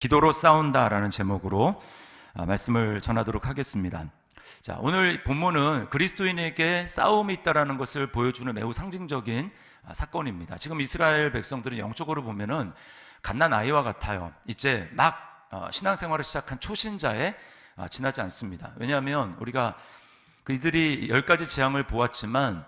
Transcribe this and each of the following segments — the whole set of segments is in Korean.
기도로 싸운다라는 제목으로 말씀을 전하도록 하겠습니다. 자, 오늘 본문은 그리스도인에게 싸움이 있다라는 것을 보여주는 매우 상징적인 사건입니다. 지금 이스라엘 백성들은 영적으로 보면은 갓난 아이와 같아요. 이제 막 신앙생활을 시작한 초신자에 지나지 않습니다. 왜냐하면 우리가 그들이 10가지 재앙을 보았지만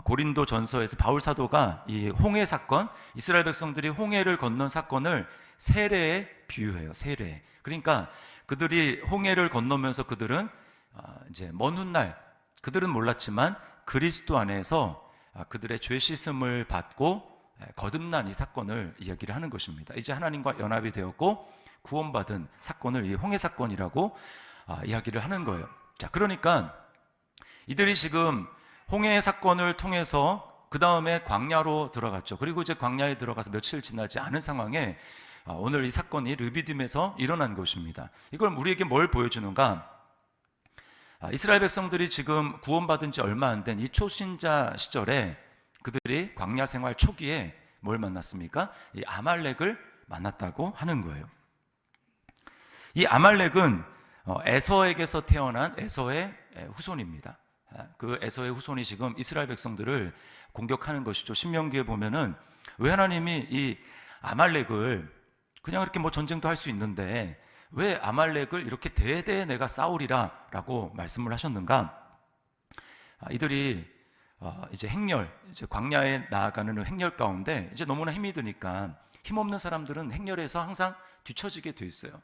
고린도 전서에서 바울 사도가 이 홍해 사건, 이스라엘 백성들이 홍해를 건넌 사건을 세례에 비유해요. 세례. 그러니까 그들이 홍해를 건너면서 그들은 이제 먼 훗날 그들은 몰랐지만 그리스도 안에서 그들의 죄 씻음을 받고 거듭난 이 사건을 이야기를 하는 것입니다. 이제 하나님과 연합이 되었고 구원받은 사건을 이 홍해 사건이라고 이야기를 하는 거예요. 자, 그러니까 이들이 지금 홍해 사건을 통해서 그 다음에 광야로 들어갔죠. 그리고 이제 광야에 들어가서 며칠 지나지 않은 상황에 오늘 이 사건이 르비딤에서 일어난 것입니다. 이걸 우리에게 뭘 보여주는가? 이스라엘 백성들이 지금 구원받은 지 얼마 안 된 이 초신자 시절에 그들이 광야 생활 초기에 뭘 만났습니까? 이 아말렉을 만났다고 하는 거예요. 이 아말렉은 에서에게서 태어난 에서의 후손입니다. 그 에서의 후손이 지금 이스라엘 백성들을 공격하는 것이죠. 신명기에 보면은 왜 하나님이 이 아말렉을 그냥 이렇게 뭐 전쟁도 할 수 있는데 왜 아말렉을 이렇게 대대 내가 싸우리라 라고 말씀을 하셨는가? 이들이 이제 행렬, 이제 광야에 나아가는 행렬 가운데 이제 너무나 힘이 드니까 힘없는 사람들은 행렬에서 항상 뒤처지게 돼 있어요.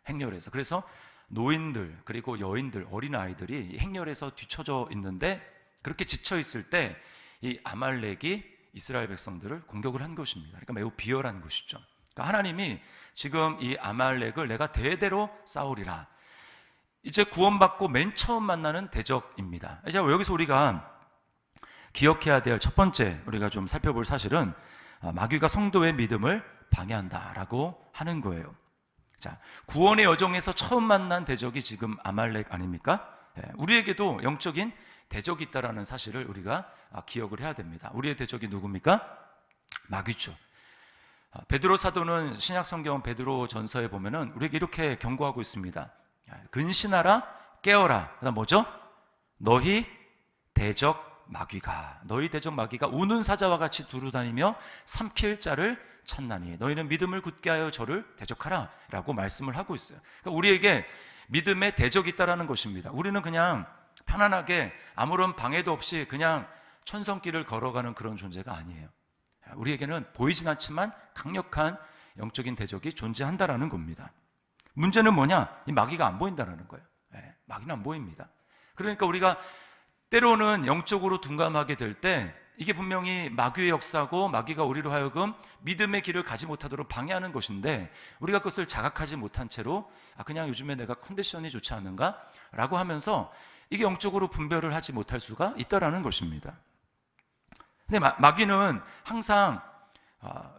행렬에서. 그래서 노인들 그리고 여인들 어린 아이들이 행렬에서 뒤처져 있는데 그렇게 지쳐 있을 때 이 아말렉이 이스라엘 백성들을 공격을 한 것입니다. 그러니까 매우 비열한 것이죠. 그러니까 하나님이 지금 이 아말렉을 내가 대대로 싸우리라. 이제 구원받고 맨 처음 만나는 대적입니다. 이제 여기서 우리가 기억해야 될 첫 번째 우리가 좀 살펴볼 사실은 마귀가 성도의 믿음을 방해한다라고 하는 거예요. 자, 구원의 여정에서 처음 만난 대적이 지금 아말렉 아닙니까? 우리에게도 영적인 대적이 있다라는 사실을 우리가 기억을 해야 됩니다. 우리의 대적이 누굽니까? 마귀죠. 베드로 사도는 신약 성경 베드로 전서에 보면은 우리에게 이렇게 경고하고 있습니다. 근신하라 깨어라. 그다음 뭐죠? 너희 대적 마귀가 우는 사자와 같이 두루다니며 삼킬 자를 찾나니 너희는 믿음을 굳게 하여 저를 대적하라 라고 말씀을 하고 있어요. 그러니까 우리에게 믿음의 대적이 있다라는 것입니다. 우리는 그냥 편안하게 아무런 방해도 없이 그냥 천성길을 걸어가는 그런 존재가 아니에요. 우리에게는 보이진 않지만 강력한 영적인 대적이 존재한다라는 겁니다. 문제는 뭐냐? 이 마귀가 안 보인다라는 거예요. 마귀는 안 보입니다. 그러니까 우리가 때로는 영적으로 둔감하게 될 때 이게 분명히 마귀의 역사고 마귀가 우리로 하여금 믿음의 길을 가지 못하도록 방해하는 것인데 우리가 그것을 자각하지 못한 채로 그냥 요즘에 내가 컨디션이 좋지 않은가? 라고 하면서 이게 영적으로 분별을 하지 못할 수가 있다라는 것입니다. 근데 마귀는 항상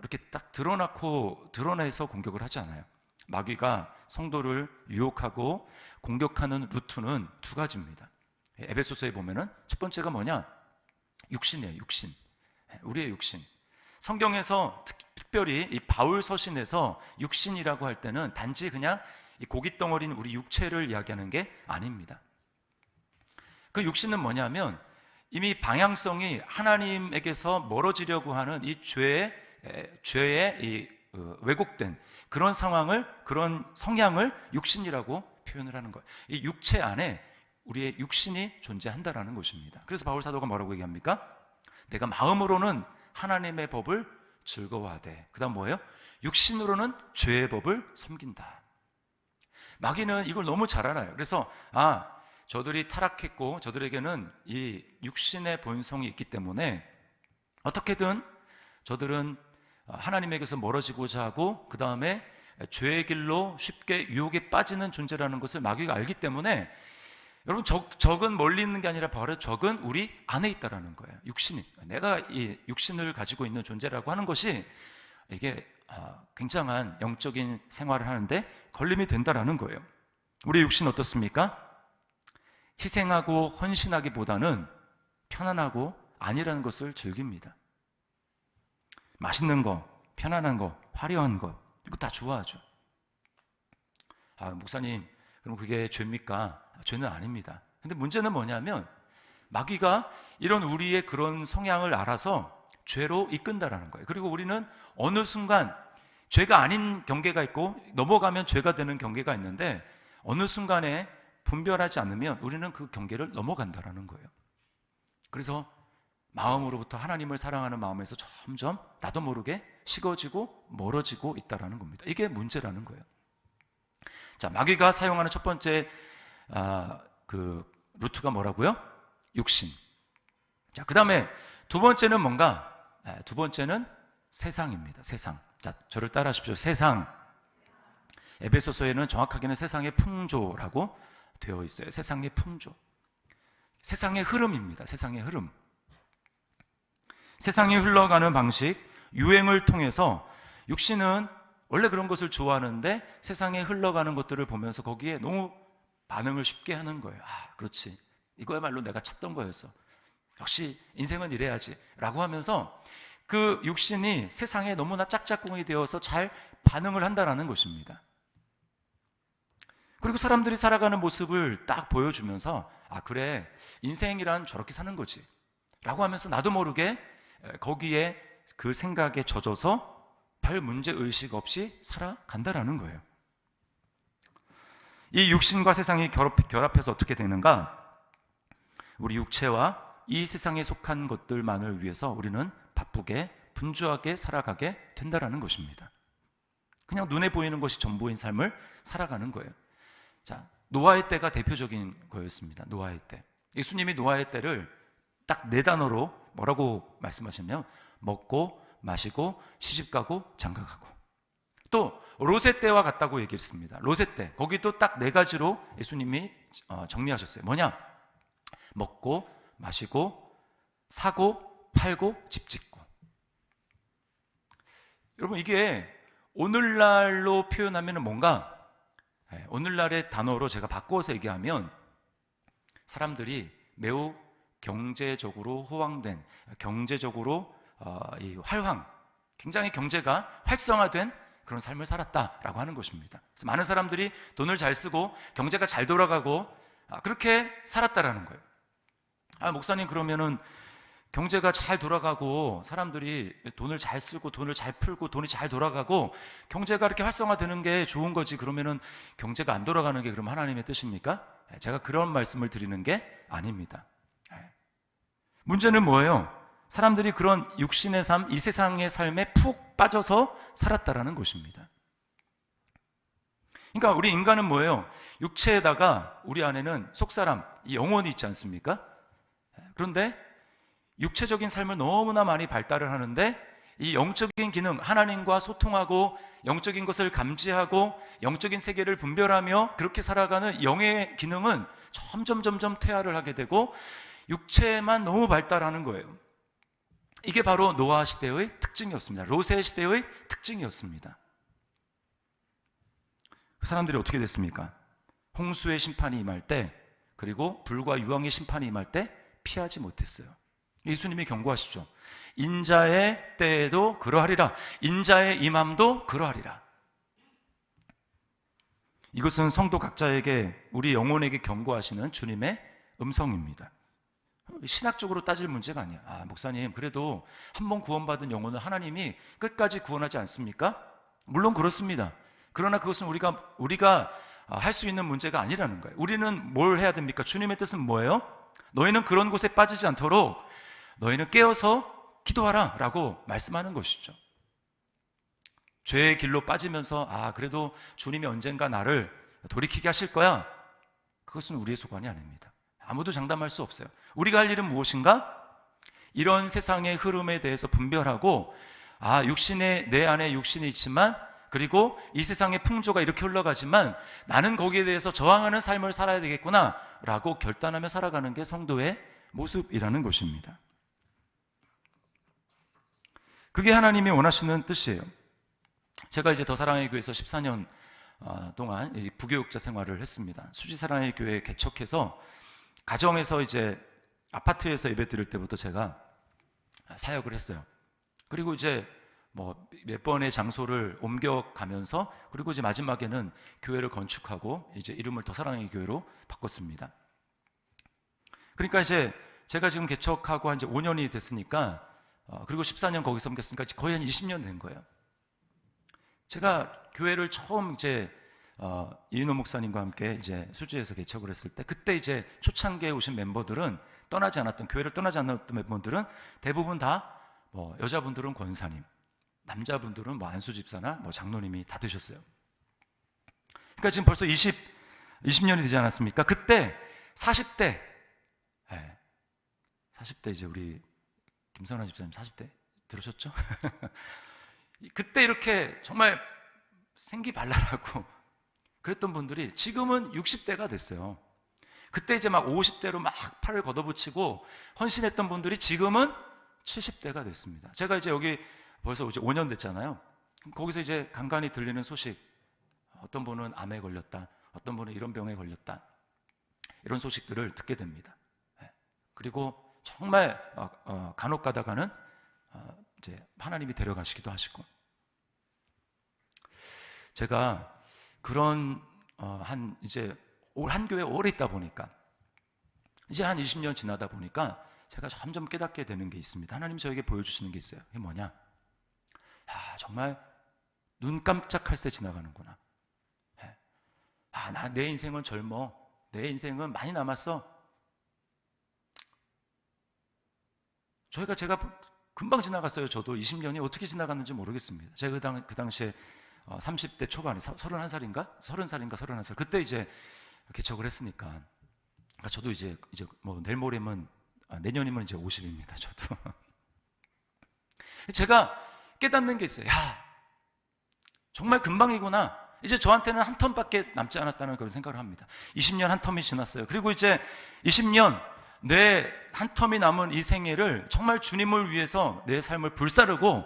이렇게 딱 드러내서 공격을 하지 않아요. 마귀가 성도를 유혹하고 공격하는 루트는 두 가지입니다. 에베소서에 보면은 첫 번째가 뭐냐? 육신이에요. 육신. 우리의 육신. 성경에서 특별히 이 바울 서신에서 육신이라고 할 때는 단지 그냥 이 고기 덩어리인 우리 육체를 이야기하는 게 아닙니다. 그 육신은 뭐냐면 이미 방향성이 하나님에게서 멀어지려고 하는 이 죄의 이 왜곡된 그런 상황을, 그런 성향을 육신이라고 표현을 하는 거예요. 이 육체 안에 우리의 육신이 존재한다라는 것입니다. 그래서 바울 사도가 뭐라고 얘기합니까? 내가 마음으로는 하나님의 법을 즐거워하되 그 다음 뭐예요? 육신으로는 죄의 법을 섬긴다. 마귀는 이걸 너무 잘 알아요. 그래서 저들이 타락했고 저들에게는 이 육신의 본성이 있기 때문에 어떻게든 저들은 하나님에게서 멀어지고자 하고 그 다음에 죄의 길로 쉽게 유혹에 빠지는 존재라는 것을 마귀가 알기 때문에 여러분 적은 멀리 있는 게 아니라 바로 적은 우리 안에 있다라는 거예요. 육신이 내가 이 육신을 가지고 있는 존재라고 하는 것이 이게 굉장한 영적인 생활을 하는데 걸림이 된다라는 거예요. 우리 육신 어떻습니까? 희생하고 헌신하기보다는 편안하고 아니라는 것을 즐깁니다. 맛있는 거, 편안한 거, 화려한 거 이거 다 좋아하죠. 목사님, 그럼 그게 죄입니까? 죄는 아닙니다. 근데 문제는 뭐냐면 마귀가 이런 우리의 그런 성향을 알아서 죄로 이끈다라는 거예요. 그리고 우리는 어느 순간 죄가 아닌 경계가 있고 넘어가면 죄가 되는 경계가 있는데 어느 순간에 분별하지 않으면 우리는 그 경계를 넘어간다라는 거예요. 그래서 마음으로부터 하나님을 사랑하는 마음에서 점점 나도 모르게 식어지고 멀어지고 있다라는 겁니다. 이게 문제라는 거예요. 자, 마귀가 사용하는 첫 번째 그 루트가 뭐라고요? 육신. 자, 그 다음에 두 번째는 뭔가? 두 번째는 세상입니다. 세상. 자, 저를 따라하십시오. 세상. 에베소서에는 정확하게는 세상의 풍조라고 되어 있어요. 세상의 풍조. 세상의 흐름입니다. 세상의 흐름. 세상이 흘러가는 방식, 유행을 통해서 육신은 원래 그런 것을 좋아하는데 세상에 흘러가는 것들을 보면서 거기에 너무 반응을 쉽게 하는 거예요. 그렇지. 이거야말로 내가 찾던 거였어. 역시 인생은 이래야지 라고 하면서 그 육신이 세상에 너무나 짝짝꿍이 되어서 잘 반응을 한다는 것입니다. 그리고 사람들이 살아가는 모습을 딱 보여주면서 그래, 인생이란 저렇게 사는 거지 라고 하면서 나도 모르게 거기에 그 생각에 젖어서 별 문제의식 없이 살아간다라는 거예요. 이 육신과 세상이 결합해서 어떻게 되는가? 우리 육체와 이 세상에 속한 것들만을 위해서 우리는 바쁘게 분주하게 살아가게 된다라는 것입니다. 그냥 눈에 보이는 것이 전부인 삶을 살아가는 거예요. 자, 노아의 때가 대표적인 거였습니다. 노아의 때. 예수님이 노아의 때를 딱 4단어로 뭐라고 말씀하셨냐면 먹고 마시고 시집가고 장가가고. 또 롯의 때와 같다고 얘기했습니다. 롯의 때, 거기 또 딱 4가지로 예수님이 정리하셨어요. 뭐냐? 먹고 마시고 사고 팔고 집 짓고. 여러분, 이게 오늘날로 표현하면 뭔가, 오늘날의 단어로 제가 바꿔서 얘기하면 사람들이 매우 경제적으로 호황된, 경제적으로 굉장히 경제가 활성화된 그런 삶을 살았다라고 하는 것입니다. 그래서 많은 사람들이 돈을 잘 쓰고 경제가 잘 돌아가고 그렇게 살았다라는 거예요. 목사님, 그러면은 경제가 잘 돌아가고 사람들이 돈을 잘 쓰고 돈을 잘 풀고 돈이 잘 돌아가고 경제가 이렇게 활성화되는 게 좋은 거지, 그러면은 경제가 안 돌아가는 게 그럼 하나님의 뜻입니까? 제가 그런 말씀을 드리는 게 아닙니다. 문제는 뭐예요? 사람들이 그런 육신의 삶, 이 세상의 삶에 푹 빠져서 살았다라는 것입니다. 그러니까 우리 인간은 뭐예요? 육체에다가 우리 안에는 속사람, 이 영혼이 있지 않습니까? 그런데 육체적인 삶을 너무나 많이 발달을 하는데 이 영적인 기능, 하나님과 소통하고 영적인 것을 감지하고 영적인 세계를 분별하며 그렇게 살아가는 영의 기능은 점점 퇴화를 하게 되고 육체만 너무 발달하는 거예요. 이게 바로 노아 시대의 특징이었습니다. 롯의 시대의 특징이었습니다. 그 사람들이 어떻게 됐습니까? 홍수의 심판이 임할 때, 그리고 불과 유황의 심판이 임할 때 피하지 못했어요. 예수님이 경고하시죠. 인자의 때에도 그러하리라. 인자의 임함도 그러하리라. 이것은 성도 각자에게, 우리 영혼에게 경고하시는 주님의 음성입니다. 신학적으로 따질 문제가 아니야. 목사님, 그래도 한번 구원받은 영혼은 하나님이 끝까지 구원하지 않습니까? 물론 그렇습니다. 그러나 그것은 우리가 할 수 있는 문제가 아니라는 거예요. 우리는 뭘 해야 됩니까? 주님의 뜻은 뭐예요? 너희는 그런 곳에 빠지지 않도록 너희는 깨어서 기도하라 라고 말씀하는 것이죠. 죄의 길로 빠지면서 그래도 주님이 언젠가 나를 돌이키게 하실 거야, 그것은 우리의 소관이 아닙니다. 아무도 장담할 수 없어요. 우리가 할 일은 무엇인가? 이런 세상의 흐름에 대해서 분별하고 내 안에 육신이 있지만, 그리고 이 세상의 풍조가 이렇게 흘러가지만 나는 거기에 대해서 저항하는 삶을 살아야 되겠구나 라고 결단하며 살아가는 게 성도의 모습이라는 것입니다. 그게 하나님이 원하시는 뜻이에요. 제가 이제 더 사랑의 교회에서 14년 동안 부교육자 생활을 했습니다. 수지사랑의 교회에 개척해서 가정에서 이제 아파트에서 예배 드릴 때부터 제가 사역을 했어요. 그리고 이제 뭐 몇 번의 장소를 옮겨가면서 그리고 이제 마지막에는 교회를 건축하고 이제 이름을 더 사랑의 교회로 바꿨습니다. 그러니까 이제 제가 지금 개척하고 한 이제 5년이 됐으니까 그리고 14년 거기서 섬겼으니까 거의 한 20년 된 거예요. 제가 교회를 처음 이제 이인호 목사님과 함께 이제 수주에서 개척을 했을 때 그때 이제 초창기에 오신 멤버들은 교회를 떠나지 않았던 멤버들은 대부분 다 뭐 여자분들은 권사님, 남자분들은 뭐 안수 집사나 뭐 장로님이 다 되셨어요. 그러니까 지금 벌써 20년이 되지 않았습니까? 그때 40대, 40대 이제 우리 김선아 집사님 40대 들으셨죠? 그때 이렇게 정말 생기발랄하고 그랬던 분들이 지금은 60대가 됐어요. 그때 이제 막 50대로 막 팔을 걷어붙이고 헌신했던 분들이 지금은 70대가 됐습니다. 제가 이제 여기 벌써 이제 5년 됐잖아요. 거기서 이제 간간히 들리는 소식, 어떤 분은 암에 걸렸다, 어떤 분은 이런 병에 걸렸다, 이런 소식들을 듣게 됩니다. 그리고 정말 간혹 가다가는 이제 하나님이 데려가시기도 하시고, 제가 그런 이제 한 교회 오래 있다 보니까 이제 한 20년 지나다 보니까 제가 점점 깨닫게 되는 게 있습니다. 하나님이 저에게 보여주시는 게 있어요. 그게 뭐냐? 정말 눈 깜짝할 새 지나가는구나. 내 인생은 젊어. 내 인생은 많이 남았어. 제가 금방 지나갔어요. 저도 20년이 어떻게 지나갔는지 모르겠습니다. 제가 그 당시에 30대 초반에 31살인가? 31살 그때 이제 개척을 했으니까 저도 이제 뭐 내일 모레면 내년이면 이제 50입니다. 저도 제가 깨닫는 게 있어요. 정말 금방이구나. 이제 저한테는 한 텀밖에 남지 않았다는 그런 생각을 합니다. 20년 한 텀이 지났어요. 그리고 이제 20년 내 한 텀이 남은 이 생애를 정말 주님을 위해서 내 삶을 불사르고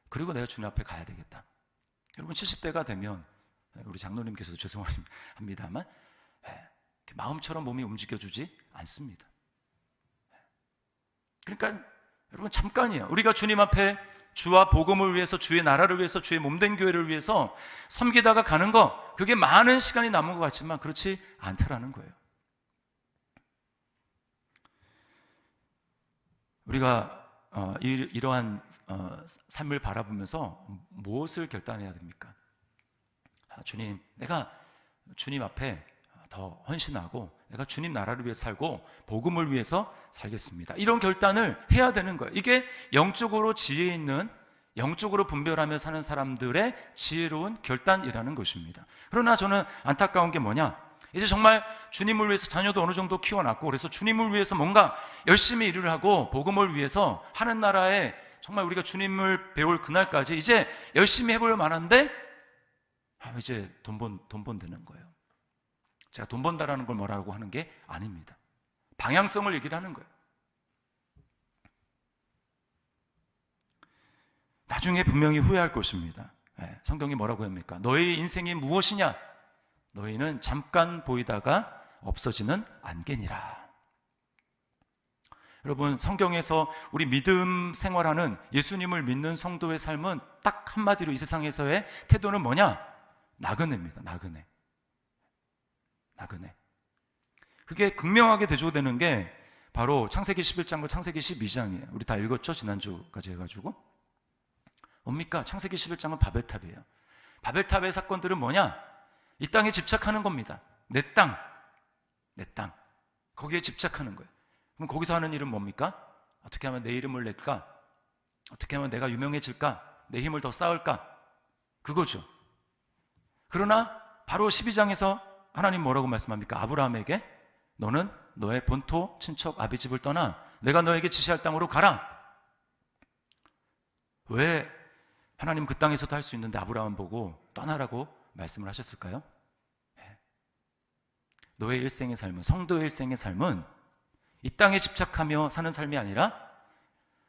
그리고 내가 주님 앞에 가야 되겠다. 여러분 70대가 되면 우리 장로님께서도 죄송합니다만 마음처럼 몸이 움직여주지 않습니다. 그러니까 여러분 잠깐이에요. 우리가 주님 앞에 주와 복음을 위해서, 주의 나라를 위해서, 주의 몸된 교회를 위해서 섬기다가 가는 거, 그게 많은 시간이 남은 것 같지만 그렇지 않다라는 거예요. 우리가 이러한 삶을 바라보면서 무엇을 결단해야 됩니까? 주님, 내가 주님 앞에 더 헌신하고 내가 주님 나라를 위해 살고 복음을 위해서 살겠습니다. 이런 결단을 해야 되는 거예요. 이게 영적으로 지혜 있는, 영적으로 분별하며 사는 사람들의 지혜로운 결단이라는 것입니다. 그러나 저는 안타까운 게 뭐냐? 이제 정말 주님을 위해서 자녀도 어느 정도 키워놨고 그래서 주님을 위해서 뭔가 열심히 일을 하고 복음을 위해서 하는 나라에 정말 우리가 주님을 배울 그날까지 이제 열심히 해볼 만한데 이제 돈 번다는 거예요. 제가 돈 번다라는 걸 뭐라고 하는 게 아닙니다. 방향성을 얘기를 하는 거예요. 나중에 분명히 후회할 것입니다. 성경이 뭐라고 합니까? 너희 인생이 무엇이냐? 너희는 잠깐 보이다가 없어지는 안개니라. 여러분 성경에서 우리 믿음 생활하는 예수님을 믿는 성도의 삶은 딱 한마디로 이 세상에서의 태도는 뭐냐? 나그네입니다. 나그네. 그게 극명하게 대조되는 게 바로 창세기 11장과 창세기 12장이에요. 우리 다 읽었죠? 지난주까지 해가지고. 뭡니까? 창세기 11장은 바벨탑이에요. 바벨탑의 사건들은 뭐냐? 이 땅에 집착하는 겁니다. 내 땅. 거기에 집착하는 거예요. 그럼 거기서 하는 일은 뭡니까? 어떻게 하면 내 이름을 낼까? 어떻게 하면 내가 유명해질까? 내 힘을 더 쌓을까? 그거죠. 그러나 바로 12장에서 하나님 뭐라고 말씀합니까? 아브라함에게 너는 너의 본토, 친척, 아비 집을 떠나 내가 너에게 지시할 땅으로 가라. 왜 하나님 그 땅에서도 할 수 있는데 아브라함 보고 떠나라고 말씀을 하셨을까요? 너의 일생의 삶은, 성도의 일생의 삶은 이 땅에 집착하며 사는 삶이 아니라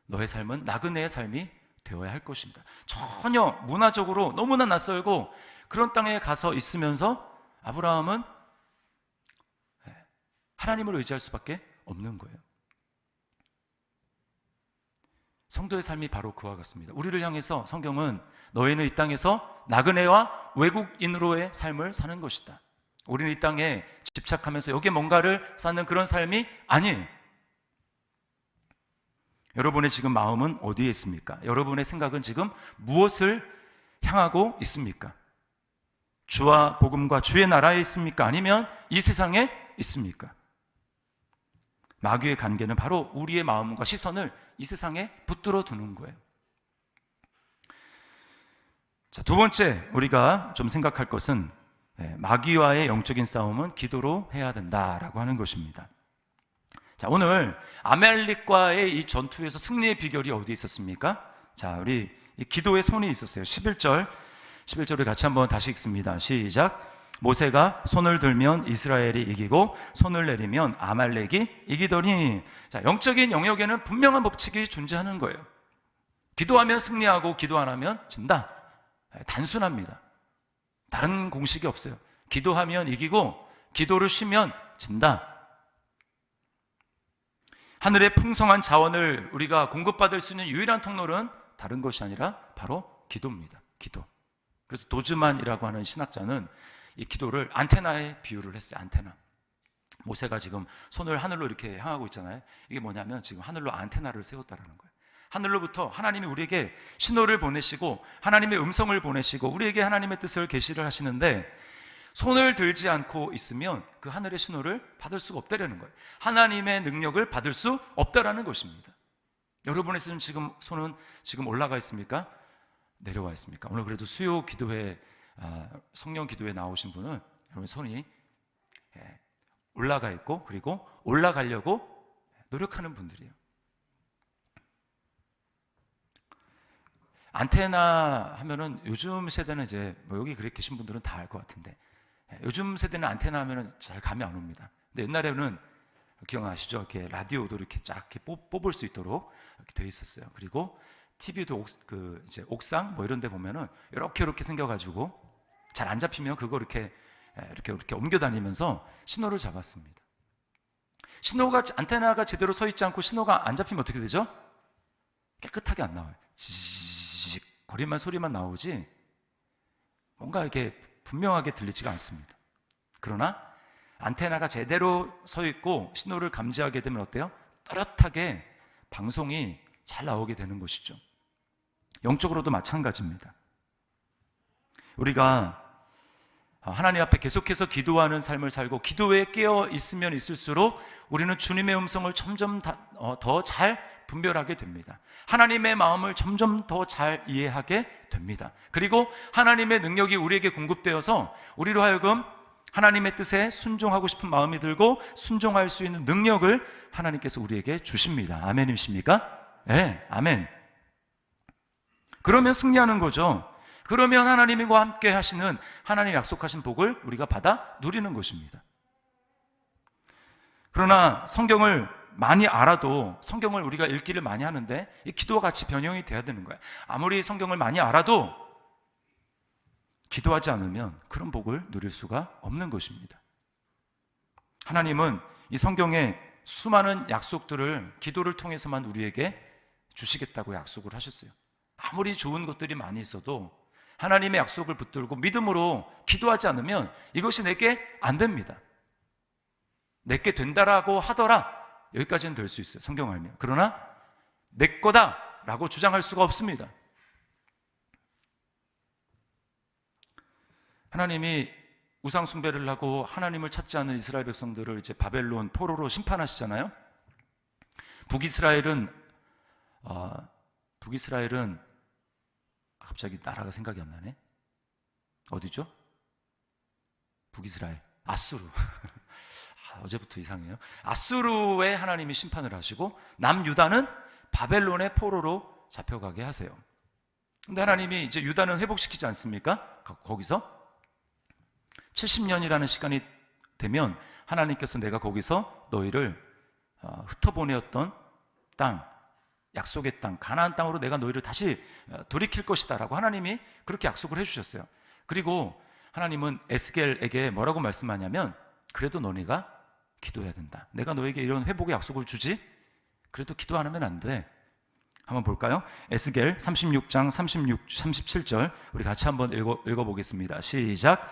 너의 삶은 나그네의 삶이 되어야 할 것입니다. 전혀 문화적으로 너무나 낯설고 그런 땅에 가서 있으면서 아브라함은 하나님을 의지할 수밖에 없는 거예요. 성도의 삶이 바로 그와 같습니다. 우리를 향해서 성경은 너희는 이 땅에서 나그네와 외국인으로의 삶을 사는 것이다. 우리는 이 땅에 집착하면서 여기에 뭔가를 쌓는 그런 삶이 아니에요. 여러분의 지금 마음은 어디에 있습니까? 여러분의 생각은 지금 무엇을 향하고 있습니까? 주와 복음과 주의 나라에 있습니까? 아니면 이 세상에 있습니까? 마귀의 관계는 바로 우리의 마음과 시선을 이 세상에 붙들어 두는 거예요. 자, 두 번째 우리가 좀 생각할 것은 마귀와의 영적인 싸움은 기도로 해야 된다라고 하는 것입니다. 자, 오늘 아말렉과의 이 전투에서 승리의 비결이 어디에 있었습니까? 자, 우리 기도의 손이 있었어요. 11절을 같이 한번 다시 읽습니다. 시작. 모세가 손을 들면 이스라엘이 이기고 손을 내리면 아말렉이 이기더니. 자, 영적인 영역에는 분명한 법칙이 존재하는 거예요. 기도하면 승리하고 기도 안 하면 진다. 단순합니다. 다른 공식이 없어요. 기도하면 이기고 기도를 쉬면 진다. 하늘의 풍성한 자원을 우리가 공급받을 수 있는 유일한 통로는 다른 것이 아니라 바로 기도입니다. 기도. 그래서 도즈만이라고 하는 신학자는 이 기도를 안테나에 비유를 했어요. 안테나. 모세가 지금 손을 하늘로 이렇게 향하고 있잖아요. 이게 뭐냐면 지금 하늘로 안테나를 세웠다라는 거예요. 하늘로부터 하나님이 우리에게 신호를 보내시고 하나님의 음성을 보내시고 우리에게 하나님의 뜻을 계시를 하시는데 손을 들지 않고 있으면 그 하늘의 신호를 받을 수가 없다라는 거예요. 하나님의 능력을 받을 수 없다라는 것입니다. 여러분의 지금 손은 지금 올라가 있습니까? 내려와 있습니까? 오늘 그래도 수요 기도회, 성령 기도에 나오신 분은 여러분 손이 올라가 있고 그리고 올라가려고 노력하는 분들이에요. 안테나 하면은 요즘 세대는 이제 뭐 여기 그렇게 계신 분들은 다 알 것 같은데 요즘 세대는 안테나 하면은 잘 감이 안 옵니다. 근데 옛날에는 기억나시죠? 이렇게 라디오도 이렇게 쫙 이렇게 뽑을 수 있도록 이렇게 돼 있었어요. 그리고 TV도 이제 옥상 뭐 이런 데 보면은 이렇게 생겨가지고 잘 안 잡히면 그거 이렇게 옮겨 다니면서 신호를 잡았습니다. 안테나가 제대로 서 있지 않고 신호가 안 잡히면 어떻게 되죠? 깨끗하게 안 나와요. 지직 거리만 소리만 나오지 뭔가 이렇게 분명하게 들리지가 않습니다. 그러나 안테나가 제대로 서 있고 신호를 감지하게 되면 어때요? 또렷하게 방송이 잘 나오게 되는 것이죠. 영적으로도 마찬가지입니다. 우리가 하나님 앞에 계속해서 기도하는 삶을 살고 기도에 깨어 있으면 있을수록 우리는 주님의 음성을 점점 더 잘 분별하게 됩니다. 하나님의 마음을 점점 더 잘 이해하게 됩니다. 그리고 하나님의 능력이 우리에게 공급되어서 우리로 하여금 하나님의 뜻에 순종하고 싶은 마음이 들고 순종할 수 있는 능력을 하나님께서 우리에게 주십니다. 아멘이십니까? 네, 아멘. 그러면 승리하는 거죠. 그러면 하나님과 함께 하시는 하나님 약속하신 복을 우리가 받아 누리는 것입니다. 그러나 성경을 많이 알아도 성경을 우리가 읽기를 많이 하는데 이 기도와 같이 변형이 돼야 되는 거예요. 아무리 성경을 많이 알아도 기도하지 않으면 그런 복을 누릴 수가 없는 것입니다. 하나님은 이 성경에 수많은 약속들을 기도를 통해서만 우리에게 주시겠다고 약속을 하셨어요. 아무리 좋은 것들이 많이 있어도 하나님의 약속을 붙들고 믿음으로 기도하지 않으면 이것이 내게 안 됩니다. 내게 된다라고 하더라 여기까지는 될 수 있어요. 성경 알면. 그러나 내 거다라고 주장할 수가 없습니다. 하나님이 우상 숭배를 하고 하나님을 찾지 않는 이스라엘 백성들을 이제 바벨론 포로로 심판하시잖아요. 북이스라엘은 갑자기 나라가 생각이 안 나네. 어디죠? 북이스라엘. 아수르. 어제부터 이상해요. 아수르에 하나님이 심판을 하시고 남유다는 바벨론의 포로로 잡혀가게 하세요. 근데 하나님이 이제 유다는 회복시키지 않습니까? 거기서 70년이라는 시간이 되면 하나님께서 내가 거기서 너희를 흩어보내었던 땅, 약속의 땅, 가나안 땅으로 내가 너희를 다시 돌이킬 것이다 라고 하나님이 그렇게 약속을 해주셨어요. 그리고 하나님은 에스겔에게 뭐라고 말씀하냐면 그래도 너네가 기도해야 된다. 내가 너에게 이런 회복의 약속을 주지? 그래도 기도 안 하면 안 돼. 한번 볼까요? 에스겔 36장 37절 우리 같이 한번 읽어보겠습니다. 시작.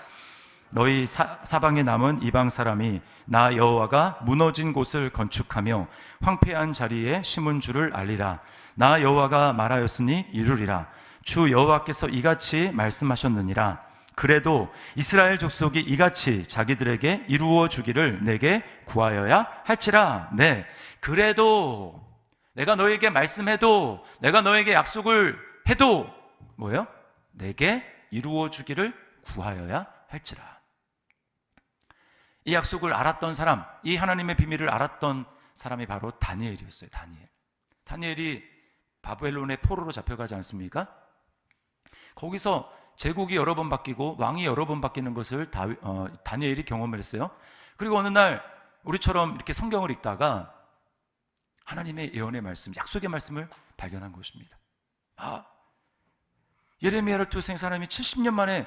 너희 사방에 남은 이방 사람이 나 여호와가 무너진 곳을 건축하며 황폐한 자리에 심은 줄을 알리라. 나 여호와가 말하였으니 이루리라. 주 여호와께서 이같이 말씀하셨느니라. 그래도 이스라엘 족속이 이같이 자기들에게 이루어 주기를 내게 구하여야 할지라. 네, 그래도 내가 너에게 말씀해도, 내가 너에게 약속을 해도 뭐예요? 내게 이루어 주기를 구하여야 할지라. 이 약속을 알았던 사람, 이 하나님의 비밀을 알았던 사람이 바로 다니엘이었어요. 다니엘이 바벨론의 포로로 잡혀가지 않습니까? 거기서 제국이 여러 번 바뀌고 왕이 여러 번 바뀌는 것을 다니엘이 경험을 했어요. 그리고 어느 날 우리처럼 이렇게 성경을 읽다가 하나님의 예언의 말씀, 약속의 말씀을 발견한 것입니다. 예레미야를 투생 사람이 70년 만에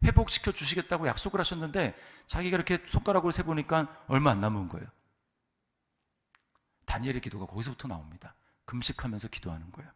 회복시켜 주시겠다고 약속을 하셨는데 자기가 이렇게 손가락으로 세보니까 얼마 안 남은 거예요. 다니엘의 기도가 거기서부터 나옵니다. 금식하면서 기도하는 거예요.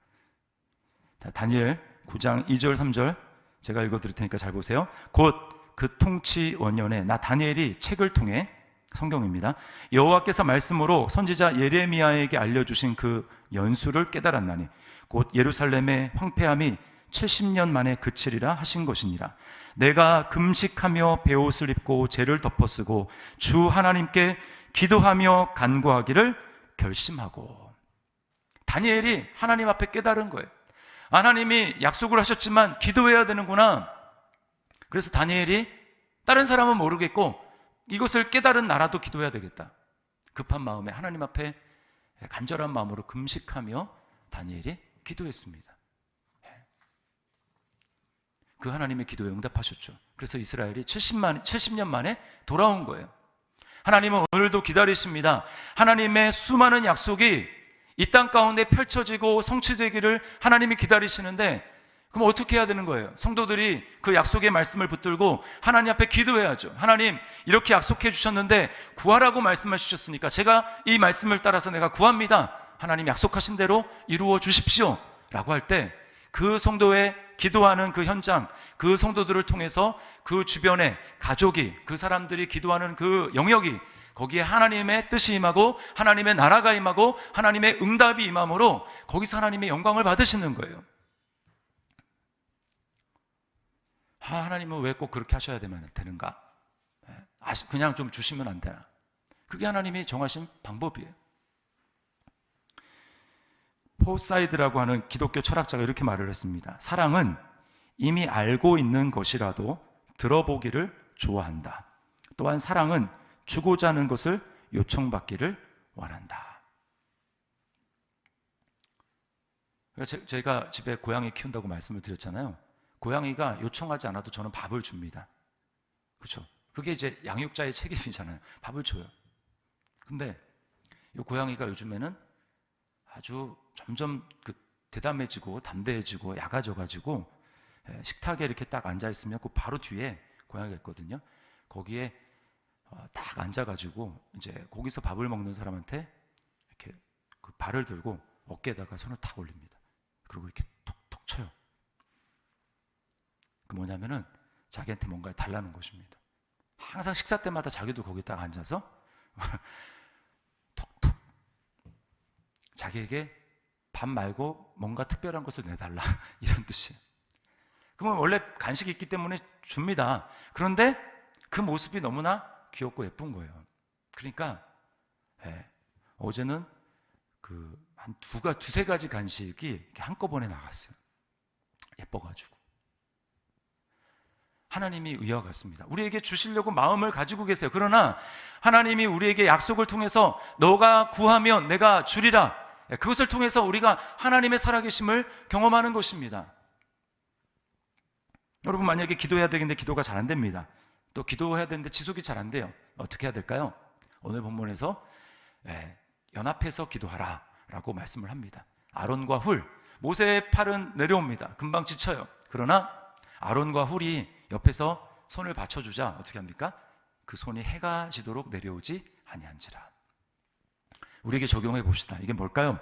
자, 다니엘 9장 2절 3절 제가 읽어드릴 테니까 잘 보세요. 곧 그 통치 원년에 나 다니엘이 책을 통해, 성경입니다, 여호와께서 말씀으로 선지자 예레미야에게 알려주신 그 연수를 깨달았나니 곧 예루살렘의 황폐함이 70년 만에 그치리라 하신 것이니라. 내가 금식하며 베옷을 입고 죄를 덮어쓰고 주 하나님께 기도하며 간구하기를 결심하고. 다니엘이 하나님 앞에 깨달은 거예요. 하나님이 약속을 하셨지만 기도해야 되는구나. 그래서 다니엘이 다른 사람은 모르겠고 이것을 깨달은 나라도 기도해야 되겠다. 급한 마음에 하나님 앞에 간절한 마음으로 금식하며 다니엘이 기도했습니다. 그 하나님의 기도에 응답하셨죠. 그래서 이스라엘이 70년 만에 돌아온 거예요. 하나님은 오늘도 기다리십니다. 하나님의 수많은 약속이 이 땅 가운데 펼쳐지고 성취되기를 하나님이 기다리시는데, 그럼 어떻게 해야 되는 거예요? 성도들이 그 약속의 말씀을 붙들고 하나님 앞에 기도해야죠. 하나님, 이렇게 약속해 주셨는데 구하라고 말씀해 주셨으니까 제가 이 말씀을 따라서 내가 구합니다. 하나님 약속하신 대로 이루어 주십시오 라고 할 때 그 성도의 기도하는 그 현장, 그 성도들을 통해서 그 주변에 가족이, 그 사람들이 기도하는 그 영역이, 거기에 하나님의 뜻이 임하고 하나님의 나라가 임하고 하나님의 응답이 임함으로 거기서 하나님의 영광을 받으시는 거예요. 하나님은 왜 꼭 그렇게 하셔야 되는가? 그냥 좀 주시면 안 되나? 그게 하나님이 정하신 방법이에요. 포사이드라고 하는 기독교 철학자가 이렇게 말을 했습니다. 사랑은 이미 알고 있는 것이라도 들어보기를 좋아한다. 또한 사랑은 주고자 하는 것을 요청받기를 원한다. 제가 집에 고양이 키운다고 말씀을 드렸잖아요. 고양이가 요청하지 않아도 저는 밥을 줍니다. 그렇죠? 그게 이제 양육자의 책임이잖아요. 밥을 줘요. 근데 이 고양이가 요즘에는 아주 점점 대담해지고 담대해지고 약아져가지고 식탁에 이렇게 딱 앉아있으면 그 바로 뒤에 고양이가 있거든요. 거기에 딱 앉아가지고 이제 거기서 밥을 먹는 사람한테 이렇게 그 발을 들고 어깨에다가 손을 탁 올립니다. 그리고 이렇게 톡톡 쳐요. 그 뭐냐면은 자기한테 뭔가 달라는 것입니다. 항상 식사 때마다 자기도 거기 딱 앉아서 톡톡 자기에게 밥 말고 뭔가 특별한 것을 내달라 이런 뜻이에요. 그러면 원래 간식이 있기 때문에 줍니다. 그런데 그 모습이 너무나 귀엽고 예쁜 거예요. 그러니까 어제는 한 두세 가지 간식이 이렇게 한꺼번에 나갔어요. 예뻐가지고. 하나님이 의와 같습니다. 우리에게 주시려고 마음을 가지고 계세요. 그러나 하나님이 우리에게 약속을 통해서 너가 구하면 내가 주리라, 그것을 통해서 우리가 하나님의 살아계심을 경험하는 것입니다. 여러분, 만약에 기도해야 되는데 기도가 잘 안 됩니다. 또 기도해야 되는데 지속이 잘 안 돼요. 어떻게 해야 될까요? 오늘 본문에서 연합해서 기도하라 라고 말씀을 합니다. 아론과 훌, 모세의 팔은 내려옵니다. 금방 지쳐요. 그러나 아론과 훌이 옆에서 손을 받쳐주자 어떻게 합니까? 그 손이 해가 지도록 내려오지 아니한지라. 우리에게 적용해 봅시다. 이게 뭘까요?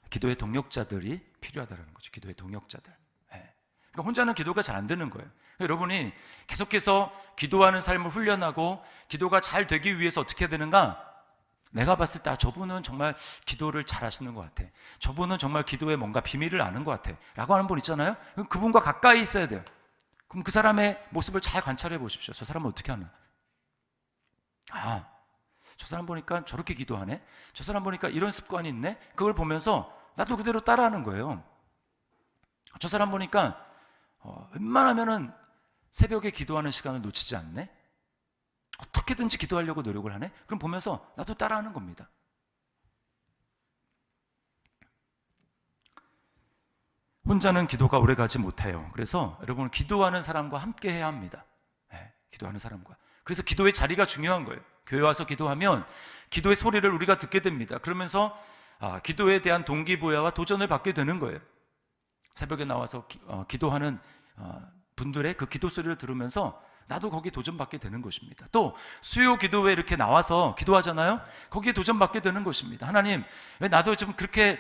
기도의 동역자들이 필요하다는 거죠. 기도의 동역자들. 예. 그러니까 혼자는 기도가 잘 안 되는 거예요. 여러분이 계속해서 기도하는 삶을 훈련하고 기도가 잘 되기 위해서 어떻게 해야 되는가? 내가 봤을 때 저분은 정말 기도를 잘 하시는 것 같아. 저분은 정말 기도에 뭔가 비밀을 아는 것 같아. 라고 하는 분 있잖아요. 그분과 가까이 있어야 돼요. 그럼 그 사람의 모습을 잘 관찰해 보십시오. 저 사람은 어떻게 하나? 저 사람 보니까 저렇게 기도하네. 저 사람 보니까 이런 습관이 있네. 그걸 보면서 나도 그대로 따라하는 거예요. 저 사람 보니까 웬만하면은 새벽에 기도하는 시간을 놓치지 않네. 어떻게든지 기도하려고 노력을 하네. 그럼 보면서 나도 따라하는 겁니다. 혼자는 기도가 오래가지 못해요. 그래서 여러분 기도하는 사람과 함께 해야 합니다. 네, 기도하는 사람과. 그래서 기도의 자리가 중요한 거예요. 교회 와서 기도하면 기도의 소리를 우리가 듣게 됩니다. 그러면서 기도에 대한 동기부여와 도전을 받게 되는 거예요. 새벽에 나와서 기도하는 분들의 그 기도 소리를 들으면서 나도 거기에 도전받게 되는 것입니다. 또 수요 기도회 이렇게 나와서 기도하잖아요. 거기에 도전받게 되는 것입니다. 하나님, 왜 나도 좀 그렇게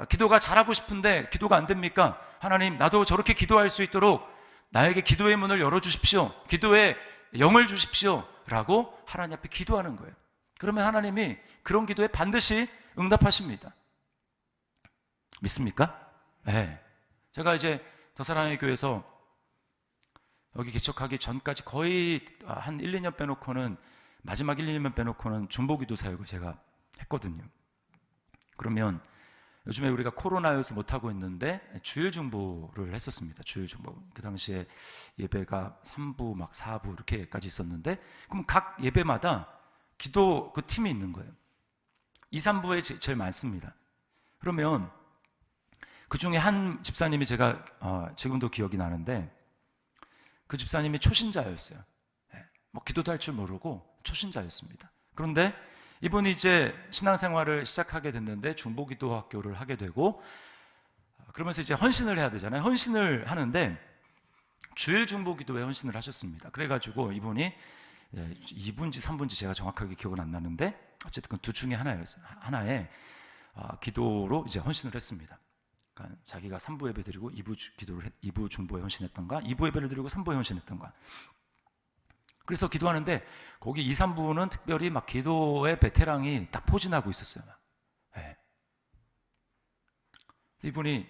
기도가 잘하고 싶은데 기도가 안 됩니까? 하나님, 나도 저렇게 기도할 수 있도록 나에게 기도의 문을 열어주십시오. 기도의 영을 주십시오. 라고 하나님 앞에 기도하는 거예요. 그러면 하나님이 그런 기도에 반드시 응답하십니다. 믿습니까? 네. 제가 이제 더사랑의 교회에서 여기 개척하기 전까지 거의 한 1, 2년 빼놓고는, 마지막 1, 2년 빼놓고는 중보기도 사역을 제가 했거든요. 그러면 요즘에 우리가 코로나여서 못하고 있는데 주일 중보를 했었습니다. 주일 중보. 그 당시에 예배가 3부 막 4부 이렇게까지 있었는데, 그럼 각 예배마다 기도 그 팀이 있는 거예요. 2, 3부에 제일 많습니다. 그러면 그 중에 한 집사님이 제가 지금도 기억이 나는데, 그 집사님이 초신자였어요. 뭐 기도도 할 줄 모르고 초신자였습니다. 그런데 이분이 이제 신앙생활을 시작하게 됐는데 중보기도 학교를 하게 되고, 그러면서 이제 헌신을 해야 되잖아요. 헌신을 하는데 주일 중보기도에 헌신을 하셨습니다. 그래가지고 이분이 2부인지 3부인지 제가 정확하게 기억은 안 나는데 어쨌든 그 두 중에 하나에 기도로 이제 헌신을 했습니다. 그러니까 자기가 3부 예배 드리고 2부 중보에 헌신했던가, 2부 예배를 드리고 3부에 헌신했던가. 그래서 기도하는데 거기 2, 3부는 특별히 막 기도의 베테랑이 딱 포진하고 있었어요. 네. 이분이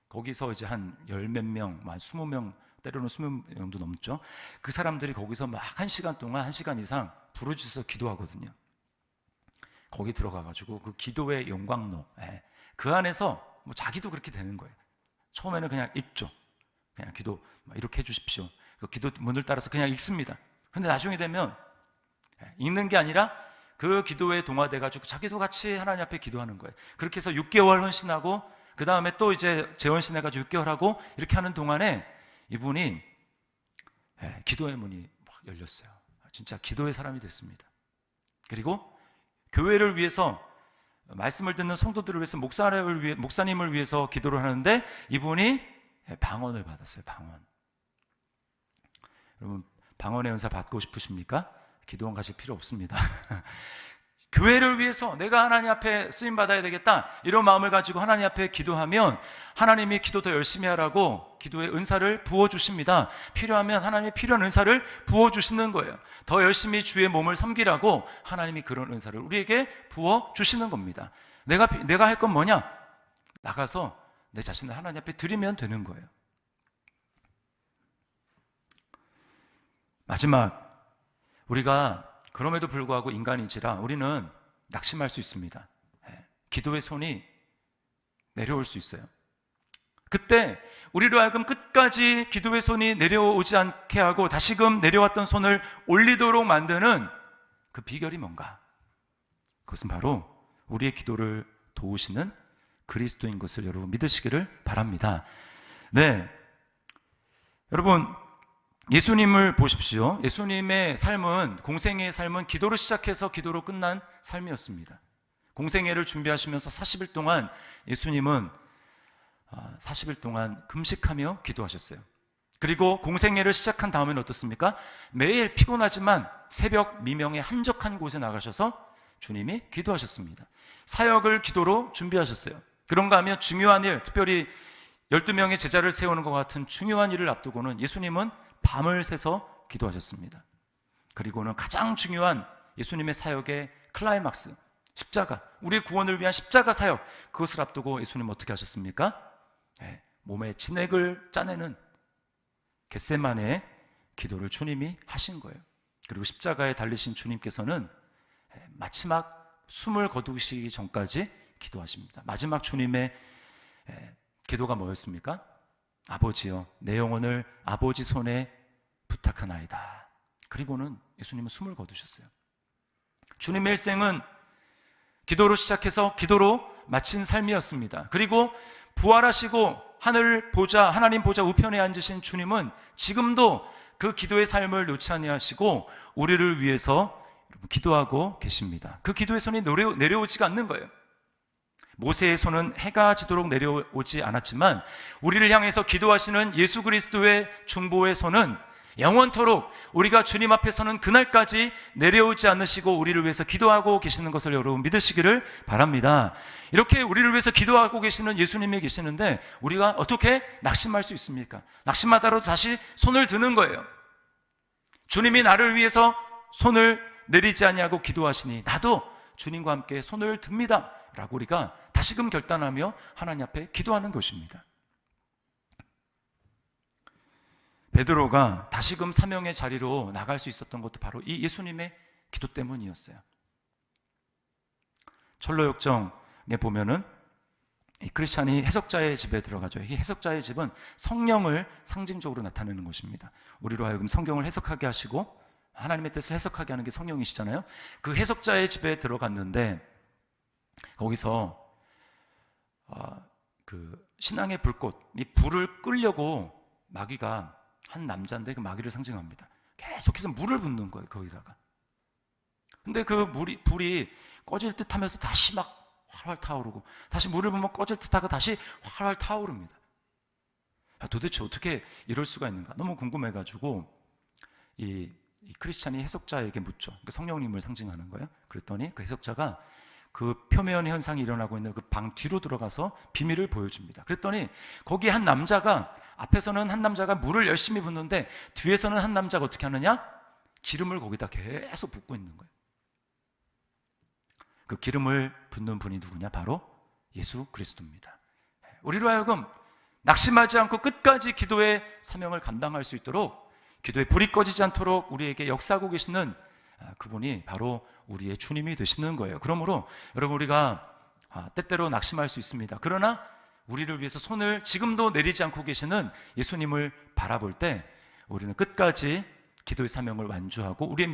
거기서 이제 한 열 몇 명, 한 20명, 때로는 20명도 넘죠. 그 사람들이 거기서 막 1시간 동안 1시간 이상 부르짖어서 기도하거든요. 거기 들어가가지고 그 기도의 영광로, 그 안에서 뭐 자기도 그렇게 되는 거예요. 처음에는 그냥 읽죠. 그냥 기도 이렇게 해주십시오. 그 기도 문을 따라서 그냥 읽습니다. 근데 나중에 되면 읽는 게 아니라 그 기도에 동화돼가지고 자기도 같이 하나님 앞에 기도하는 거예요. 그렇게 해서 6개월 헌신하고 그 다음에 또 이제 재헌신해가지고 6개월 하고 이렇게 하는 동안에 이분이 기도의 문이 막 열렸어요. 진짜 기도의 사람이 됐습니다. 그리고 교회를 위해서, 말씀을 듣는 성도들을 위해서, 목사님을 위해서 기도를 하는데 이분이 방언을 받았어요. 방언. 여러분 방언의 은사 받고 싶으십니까? 기도원 가실 필요 없습니다. 교회를 위해서 내가 하나님 앞에 쓰임 받아야 되겠다, 이런 마음을 가지고 하나님 앞에 기도하면 하나님이 기도 더 열심히 하라고 기도의 은사를 부어주십니다. 필요하면 하나님이 필요한 은사를 부어주시는 거예요. 더 열심히 주의 몸을 섬기라고 하나님이 그런 은사를 우리에게 부어주시는 겁니다. 내가 할 건 뭐냐? 나가서 내 자신을 하나님 앞에 드리면 되는 거예요. 마지막, 우리가 그럼에도 불구하고 인간인지라 우리는 낙심할 수 있습니다. 기도의 손이 내려올 수 있어요. 그때 우리로 하여금 끝까지 기도의 손이 내려오지 않게 하고 다시금 내려왔던 손을 올리도록 만드는 그 비결이 뭔가? 그것은 바로 우리의 기도를 도우시는 그리스도인 것을 여러분 믿으시기를 바랍니다. 네, 여러분 예수님을 보십시오. 예수님의 삶은, 공생애의 삶은 기도로 시작해서 기도로 끝난 삶이었습니다. 공생애를 준비하시면서 40일 동안 예수님은 40일 동안 금식하며 기도하셨어요. 그리고 공생애를 시작한 다음에는 어떻습니까? 매일 피곤하지만 새벽 미명에 한적한 곳에 나가셔서 주님이 기도하셨습니다. 사역을 기도로 준비하셨어요. 그런가 하면 중요한 일, 특별히 12명의 제자를 세우는 것 같은 중요한 일을 앞두고는 예수님은 밤을 새서 기도하셨습니다. 그리고는 가장 중요한 예수님의 사역의 클라이막스, 십자가, 우리의 구원을 위한 십자가 사역, 그것을 앞두고 예수님 어떻게 하셨습니까? 몸에 진액을 짜내는 겟세마네의 기도를 주님이 하신 거예요. 그리고 십자가에 달리신 주님께서는 마지막 숨을 거두시기 전까지 기도하십니다. 마지막 주님의 기도가 뭐였습니까? 아버지여, 내 영혼을 아버지 손에 부탁하나이다. 그리고는 예수님은 숨을 거두셨어요. 주님의 일생은 기도로 시작해서 기도로 마친 삶이었습니다. 그리고 부활하시고 하나님 보좌 우편에 앉으신 주님은 지금도 그 기도의 삶을 놓지 아니하시고 우리를 위해서 기도하고 계십니다. 그 기도의 손이 내려오지가 않는 거예요. 모세의 손은 해가 지도록 내려오지 않았지만 우리를 향해서 기도하시는 예수 그리스도의 중보의 손은 영원토록 우리가 주님 앞에 서는 그날까지 내려오지 않으시고 우리를 위해서 기도하고 계시는 것을 여러분 믿으시기를 바랍니다. 이렇게 우리를 위해서 기도하고 계시는 예수님이 계시는데 우리가 어떻게 낙심할 수 있습니까? 낙심하다라도 다시 손을 드는 거예요. 주님이 나를 위해서 손을 내리지 아니하고 기도하시니 나도 주님과 함께 손을 듭니다 라고 우리가 다시금 결단하며 하나님 앞에 기도하는 것입니다. 베드로가 다시금 사명의 자리로 나갈 수 있었던 것도 바로 이 예수님의 기도 때문이었어요. 철로역정에 보면은 이 크리스찬이 해석자의 집에 들어가죠. 이 해석자의 집은 성령을 상징적으로 나타내는 것입니다. 우리로 하여금 성경을 해석하게 하시고 하나님의 뜻을 해석하게 하는 게 성령이시잖아요. 그 해석자의 집에 들어갔는데 거기서 그 신앙의 불꽃, 이 불을 끌려고 마귀가 한 남자인데 그 마귀를 상징합니다. 계속해서 물을 붓는 거예요, 거기다가. 근데 그 불이 꺼질 듯 하면서 다시 막 활활 타오르고 다시 물을 부으면 꺼질 듯 하고 다시 활활 타오릅니다. 도대체 어떻게 이럴 수가 있는가? 너무 궁금해가지고 이 크리스찬이 해석자에게 묻죠. 그러니까 성령님을 상징하는 거예요. 그랬더니 그 해석자가 그 표면 현상이 일어나고 있는 그 방 뒤로 들어가서 비밀을 보여줍니다. 그랬더니 거기 한 남자가 앞에서는 한 남자가 물을 열심히 붓는데 뒤에서는 한 남자가 어떻게 하느냐? 기름을 거기다 계속 붓고 있는 거예요. 그 기름을 붓는 분이 누구냐? 바로 예수 그리스도입니다. 우리로 하여금 낙심하지 않고 끝까지 기도의 사명을 감당할 수 있도록 기도의 불이 꺼지지 않도록 우리에게 역사하고 계시는 그분이 바로 우리의 주님이 되시는 거예요. 그러므로 여러분 우리가 때때로 낙심할 수 있습니다. 그러나 우리를 위해서 손을 지금도 내리지 않고 계시는 예수님을 바라볼 때 우리는 끝까지 기도의 사명을 완주하고 우리의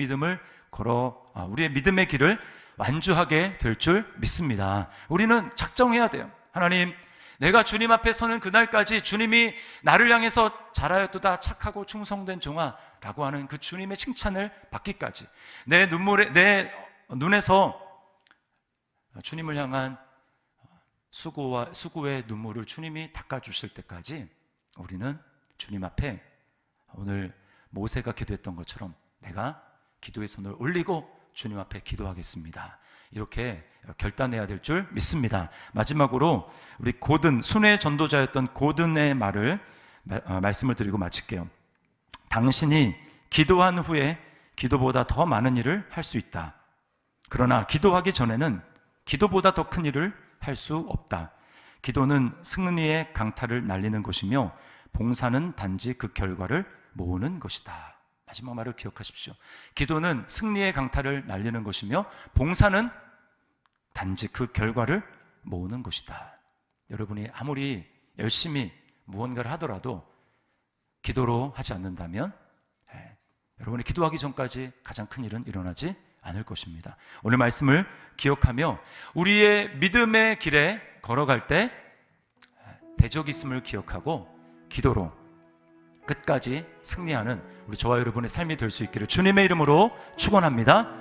믿음의 길을 완주하게 될 줄 믿습니다. 우리는 작정해야 돼요. 하나님, 내가 주님 앞에 서는 그날까지 주님이 나를 향해서 잘하였도다 착하고 충성된 종아 라고 하는 그 주님의 칭찬을 받기까지 내 눈에서 주님을 향한 수고의 눈물을 주님이 닦아주실 때까지 우리는 주님 앞에 오늘 모세가 기도했던 것처럼 내가 기도의 손을 올리고 주님 앞에 기도하겠습니다. 이렇게 결단해야 될 줄 믿습니다. 마지막으로 우리 순회 전도자였던 고든의 말씀을 드리고 마칠게요. 당신이 기도한 후에 기도보다 더 많은 일을 할 수 있다. 그러나 기도하기 전에는 기도보다 더 큰 일을 할 수 없다. 기도는 승리의 강타를 날리는 것이며 봉사는 단지 그 결과를 모으는 것이다. 마지막 말을 기억하십시오. 기도는 승리의 강타를 날리는 것이며 봉사는 단지 그 결과를 모으는 것이다. 여러분이 아무리 열심히 무언가를 하더라도 기도로 하지 않는다면 여러분이 기도하기 전까지 가장 큰 일은 일어나지 않을 것입니다. 오늘 말씀을 기억하며 우리의 믿음의 길에 걸어갈 때 대적이 있음을 기억하고 기도로 끝까지 승리하는 우리 저와 여러분의 삶이 될 수 있기를 주님의 이름으로 축원합니다.